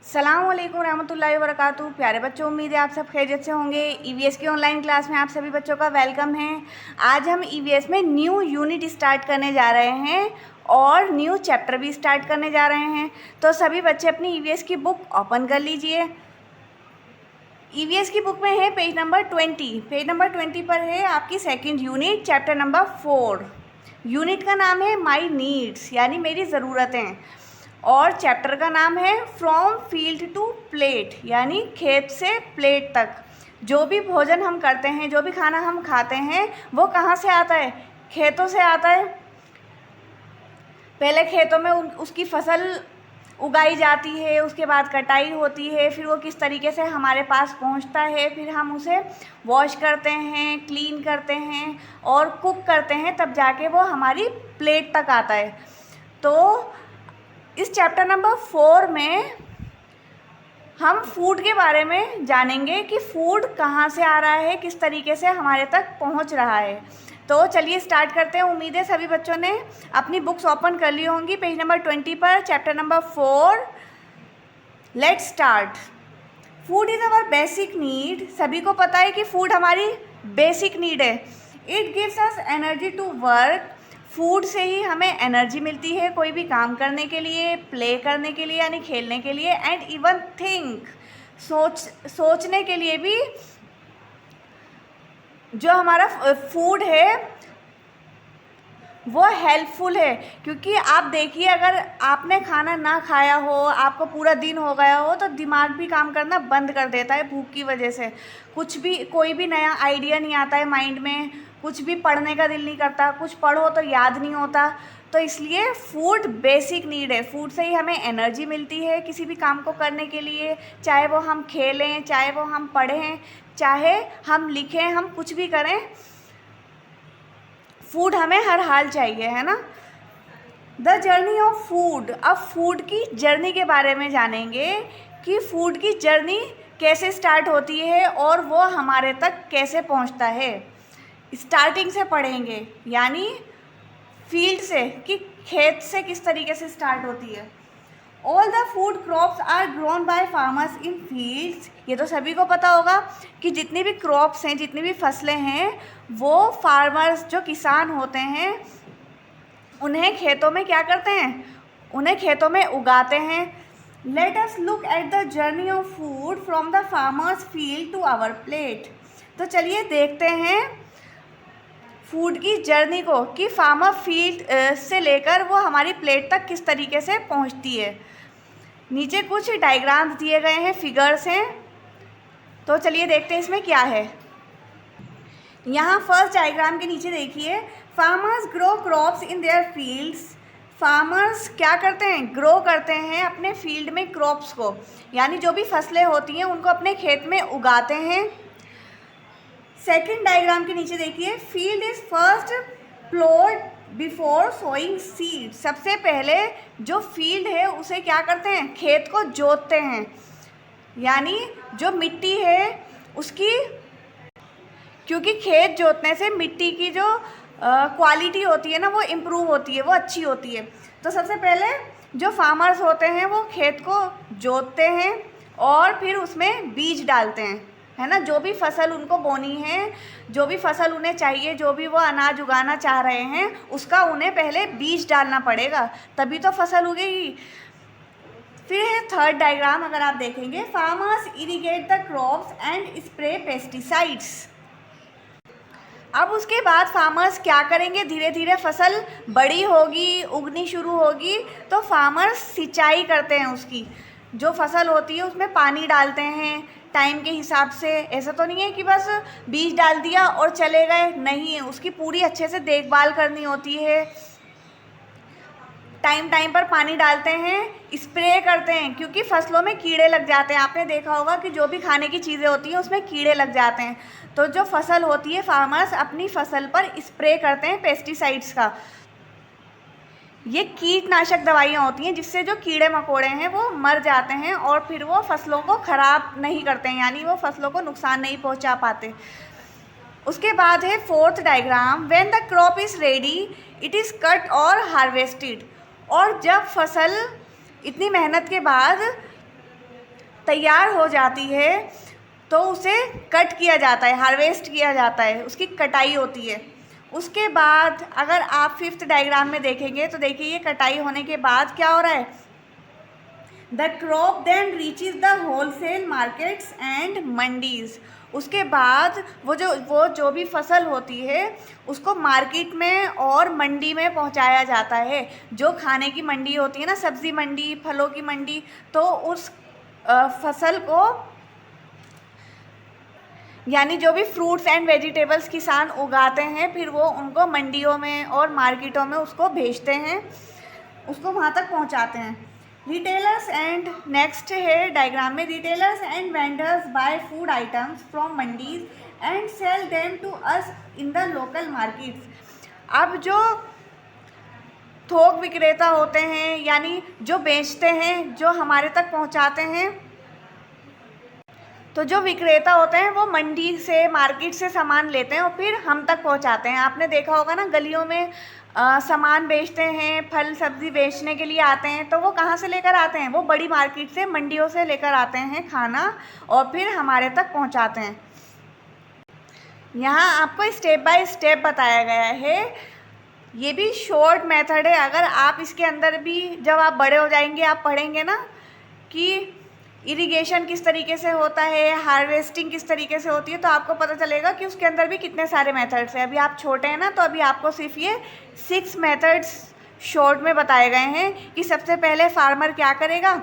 सलाम अलैकुम रहमतुल्लाहि व बरकातुहू। प्यारे बच्चों, उम्मीद है आप सब खैरियत से होंगे। ईवीएस की ऑनलाइन क्लास में आप सभी बच्चों का वेलकम है। आज हम ईवीएस में न्यू यूनिट स्टार्ट करने जा रहे हैं और न्यू चैप्टर भी स्टार्ट करने जा रहे हैं। तो सभी बच्चे अपनी ईवीएस की बुक ओपन कर लीजिए। ईवीएस की बुक में है पेज नंबर 20। पेज नंबर 20 पर है आपकी second unit, chapter number 4। Unit का नाम है माई नीड्स, यानी मेरी ज़रूरतें, और चैप्टर का नाम है फ्रॉम फील्ड टू प्लेट, यानी खेत से प्लेट तक। जो भी भोजन हम करते हैं, जो भी खाना हम खाते हैं, वो कहाँ से आता है? खेतों से आता है। पहले खेतों में उसकी फसल उगाई जाती है, उसके बाद कटाई होती है, फिर वो किस तरीके से हमारे पास पहुंचता है, फिर हम उसे वॉश करते हैं, क्लीन करते हैं और कुक करते हैं, तब जाके वो हमारी प्लेट तक आता है। तो इस चैप्टर नंबर 4 में हम फूड के बारे में जानेंगे कि फूड कहाँ से आ रहा है, किस तरीके से हमारे तक पहुँच रहा है। तो चलिए स्टार्ट करते हैं। उम्मीद है सभी बच्चों ने अपनी बुक्स ओपन कर ली होंगी। पेज नंबर 20 पर chapter number 4। Let's start. Food is our basic need. सभी को पता है कि फूड हमारी बेसिक नीड है। It gives us energy to work. Food से ही हमें एनर्जी मिलती है कोई भी काम करने के लिए, प्ले करने के लिए यानी खेलने के लिए, एंड इवन थिंक, सोचने के लिए भी। जो हमारा फूड है वो हेल्पफुल है, क्योंकि आप देखिए, अगर आपने खाना ना खाया हो, आपको पूरा दिन हो गया हो, तो दिमाग भी काम करना बंद कर देता है भूख की वजह से। कोई भी नया आइडिया नहीं आता है माइंड में, कुछ भी पढ़ने का दिल नहीं करता, कुछ पढ़ो तो याद नहीं होता। तो इसलिए फूड बेसिक नीड है। फूड से ही हमें एनर्जी मिलती है किसी भी काम को करने के लिए, चाहे वो हम खेलें, चाहे वो हम पढ़ें, चाहे हम लिखें, हम कुछ भी करें, फूड हमें हर हाल चाहिए, है ना। The journey of food. अब फूड की जर्नी के बारे में जानेंगे कि फूड की जर्नी कैसे स्टार्ट होती है और वो हमारे तक कैसे पहुंचता है। स्टार्टिंग से पढ़ेंगे, यानी फील्ड से, कि खेत से किस तरीके से स्टार्ट होती है। All the food crops are grown by farmers in fields. ये तो सभी को पता होगा कि जितनी भी क्रॉप्स हैं, जितनी भी फसलें हैं, वो फार्मर्स, जो किसान होते हैं, उन्हें खेतों में क्या करते हैं? उन्हें खेतों में उगाते हैं। Let us look at the journey of food from the farmers field to our plate. तो चलिए देखते हैं फूड की जर्नी को, कि फार्मर फील्ड से लेकर वो हमारी प्लेट तक किस तरीके से पहुंचती है। नीचे कुछ डायग्राम्स दिए गए हैं, फिगर्स हैं, तो चलिए देखते हैं इसमें क्या है। यहाँ फर्स्ट डायग्राम के नीचे देखिए, farmers grow crops in their fields. Farmers क्या करते हैं? ग्रो करते हैं अपने फील्ड में क्रॉप्स को, यानी जो भी फसलें होती हैं उनको अपने खेत में उगाते हैं। सेकेंड डायग्राम के नीचे देखिए, field is first ploughed before sowing seed. सबसे पहले जो फील्ड है उसे क्या करते हैं? खेत को जोतते हैं, यानी जो मिट्टी है उसकी, क्योंकि खेत जोतने से मिट्टी की जो क्वालिटी होती है ना, वो इम्प्रूव होती है, वो अच्छी होती है। तो सबसे पहले जो फार्मर्स होते हैं वो खेत को जोतते हैं और फिर उसमें बीज डालते हैं, है ना। जो भी फसल उनको बोनी है, जो भी फसल उन्हें चाहिए, जो भी वो अनाज उगाना चाह रहे हैं, उसका उन्हें पहले बीज डालना पड़ेगा, तभी तो फसल उगेगी। फिर है थर्ड डायग्राम, अगर आप देखेंगे, farmers irrigate the crops and spray pesticides. अब उसके बाद फार्मर्स क्या करेंगे? धीरे धीरे फसल बड़ी होगी, उगनी शुरू होगी, तो फार्मर्स सिंचाई करते हैं उसकी। जो फसल होती है उसमें पानी डालते हैं टाइम के हिसाब से। ऐसा तो नहीं है कि बस बीज डाल दिया और चले गए, नहीं, उसकी पूरी अच्छे से देखभाल करनी होती है। टाइम टाइम पर पानी डालते हैं, स्प्रे करते हैं, क्योंकि फसलों में कीड़े लग जाते हैं। आपने देखा होगा कि जो भी खाने की चीज़ें होती हैं उसमें कीड़े लग जाते हैं, तो जो फसल होती है, फार्मर्स अपनी फसल पर स्प्रे करते हैं पेस्टिसाइड्स का। ये कीटनाशक दवाइयाँ होती हैं जिससे जो कीड़े मकोड़े हैं वो मर जाते हैं और फिर वो फसलों को ख़राब नहीं करते हैं, यानी वो फसलों को नुकसान नहीं पहुंचा पाते। उसके बाद है fourth diagram, when the crop is ready it is cut और हार्वेस्टेड। और जब फसल इतनी मेहनत के बाद तैयार हो जाती है तो उसे कट किया जाता है, हार्वेस्ट किया जाता है, उसकी कटाई होती है। उसके बाद अगर आप 5th डायग्राम में देखेंगे तो देखिए ये कटाई होने के बाद क्या हो रहा है, the crop then reaches the wholesale markets and mandis. उसके बाद वो जो भी फसल होती है उसको मार्केट में और मंडी में पहुंचाया जाता है। जो खाने की मंडी होती है ना, सब्ज़ी मंडी, फलों की मंडी, तो उस फसल को, यानी जो भी फ्रूट्स एंड वेजिटेबल्स किसान उगाते हैं फिर वो उनको मंडियों में और मार्केटों में उसको भेजते हैं, उसको वहाँ तक पहुँचाते हैं। रिटेलर्स एंड नेक्स्ट है डायग्राम में, retailers and vendors buy food items from mandis and sell them to us in the local markets. अब जो थोक विक्रेता होते हैं यानी जो बेचते हैं, जो हमारे तक पहुंचाते हैं, तो जो विक्रेता होते हैं वो मंडी से, मार्केट से सामान लेते हैं और फिर हम तक पहुंचाते हैं। आपने देखा होगा ना, गलियों में सामान बेचते हैं, फल सब्ज़ी बेचने के लिए आते हैं, तो वो कहाँ से लेकर आते हैं, वो बड़ी मार्केट से, मंडियों से लेकर आते हैं खाना और फिर हमारे तक पहुंचाते हैं। यहाँ आपको स्टेप बाय स्टेप बताया गया है, ये भी शॉर्ट मेथड है। अगर आप इसके अंदर भी जब आप बड़े हो जाएंगे आप पढ़ेंगे ना कि इरिगेशन किस तरीके से होता है, हार्वेस्टिंग किस तरीके से होती है, तो आपको पता चलेगा कि उसके अंदर भी कितने सारे मेथड्स हैं। अभी आप छोटे हैं ना, तो अभी आपको सिर्फ ये 6 मेथड्स शॉर्ट में बताए गए हैं कि सबसे पहले फार्मर क्या करेगा,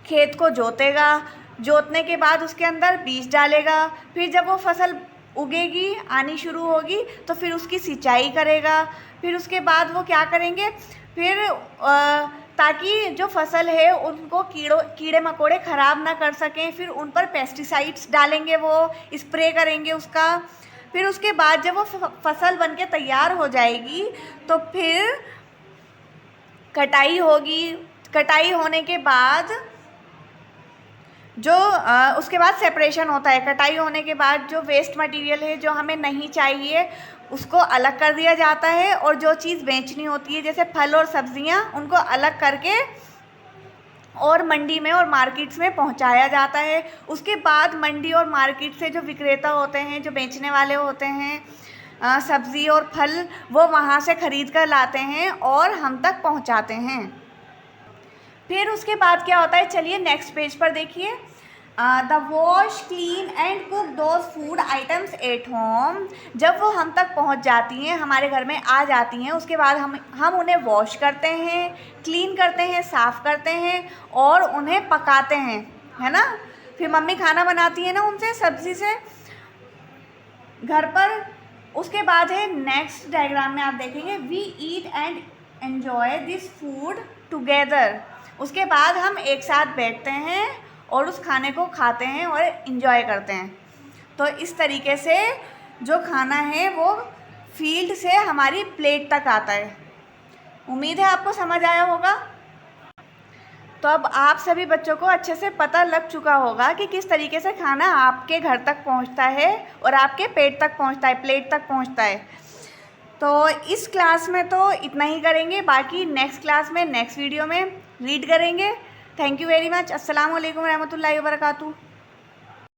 खेत को जोतेगा, जोतने के बाद उसके अंदर बीज डालेगा, फिर जब वो फसल उगेगी, आनी शुरू होगी, तो फिर उसकी सिंचाई करेगा, फिर उसके बाद वो क्या करेंगे, फिर ताकि जो फसल है उनको कीड़े मकोड़े ख़राब ना कर सकें, फिर उन पर पेस्टिसाइड्स डालेंगे, वो स्प्रे करेंगे उसका। फिर उसके बाद जब वो फसल बनके तैयार हो जाएगी तो फिर कटाई होगी। कटाई होने के बाद जो उसके बाद सेपरेशन होता है। कटाई होने के बाद जो वेस्ट मटेरियल है, जो हमें नहीं चाहिए, उसको अलग कर दिया जाता है और जो चीज़ बेचनी होती है जैसे फल और सब्जियां, उनको अलग करके और मंडी में और मार्केट्स में पहुंचाया जाता है। उसके बाद मंडी और मार्केट से जो विक्रेता होते हैं, जो बेचने वाले होते हैं सब्ज़ी और फल, वो वहाँ से ख़रीद कर लाते हैं और हम तक पहुँचाते हैं। फिर उसके बाद क्या होता है, चलिए नेक्स्ट पेज पर देखिए। The wash, clean and cook those food items at home. जब वो हम तक पहुंच जाती हैं, हमारे घर में आ जाती हैं, उसके बाद हम उन्हें वॉश करते हैं, क्लीन करते हैं, साफ़ करते हैं और उन्हें पकाते हैं, है ना। फिर मम्मी खाना बनाती है ना उनसे, सब्ज़ी से घर पर। उसके बाद है नेक्स्ट डायग्राम में आप देखेंगे, we eat and enjoy this food together. उसके बाद हम एक साथ बैठते हैं और उस खाने को खाते हैं और इन्जॉय करते हैं। तो इस तरीके से जो खाना है वो फील्ड से हमारी प्लेट तक आता है। उम्मीद है आपको समझ आया होगा। तो अब आप सभी बच्चों को अच्छे से पता लग चुका होगा कि किस तरीके से खाना आपके घर तक पहुंचता है और आपके पेट तक पहुंचता है, प्लेट तक पहुंचता है। तो इस क्लास में तो इतना ही करेंगे, बाकी नेक्स्ट क्लास में, नेक्स्ट वीडियो में रीड करेंगे। Thank you very much. अस्सलाम वालेकुम रहमतुल्लाहि व बरकातहू।